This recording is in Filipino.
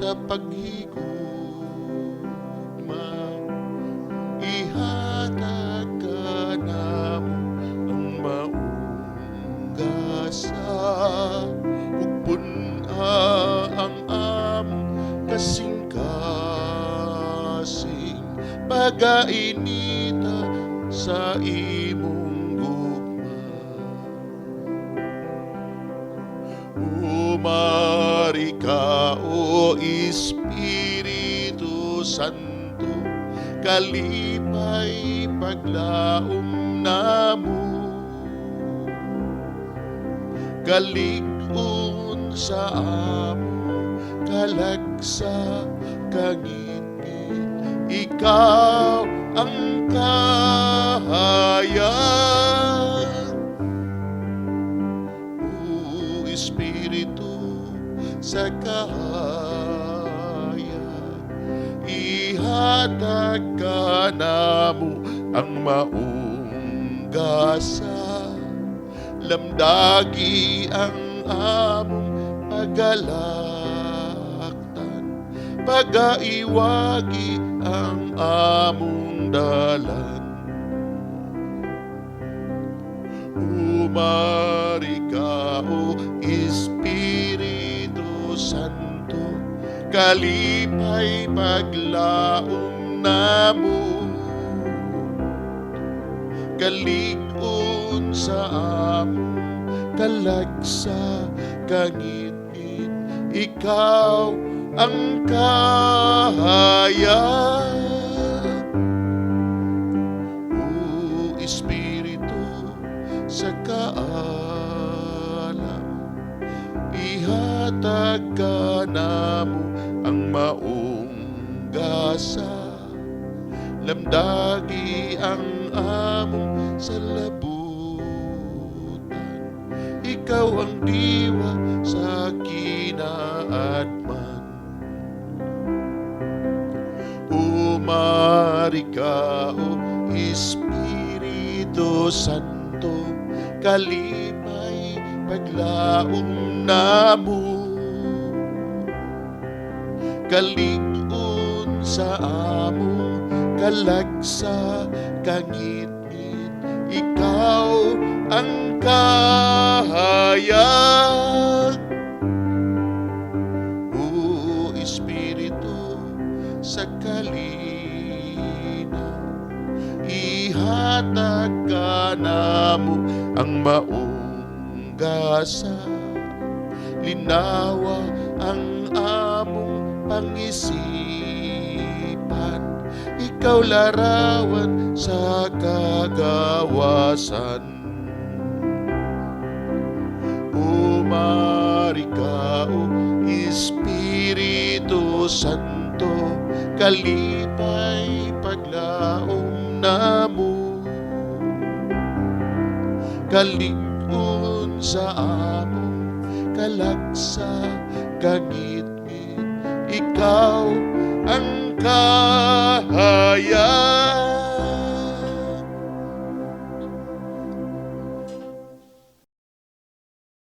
sa paghigugma, ihatag ka namo ang maong gasa, ug pun-a ang among kasing-kasing pagainita sa imong gugma. Umari ka, o Espiritu Santo, kalipay paglaom namo, kalig-on sa amo, kalagsa kangitngit, ikaw ang kahayag. O Espiritu sa kahayag, ihatag ka namo ang maong gasa, lamdagi ang among pagalaktan, pagaiwagi ang among dalan. Umari ka, o Espiritu Santo, kalipay paglaom namo, kalig-on sa amo, kalagsa kangitngit, ikaw ang kahayag. O Espiritu sa kaalam, ihatag ka namo ang maong gasa, lamdagi ang among salabutan, ikaw ang diwa sa kinaadman. Umari ka, o Espiritu Santo, kalipay paglaom namo, kalig-on sa amo, kalagsa kangitngit, ikaw ang kahayag. O Espiritu sa kalinaw, ihatag ka namo ang maong gasa, linawa ang among pangisipan, ikaw larawan sa kagawasan. Umari ka, o Espiritu Santo, kalipay paglaom namo, kalig-on sa amo, kalagsa kangitngit, ikaw ang kahayag.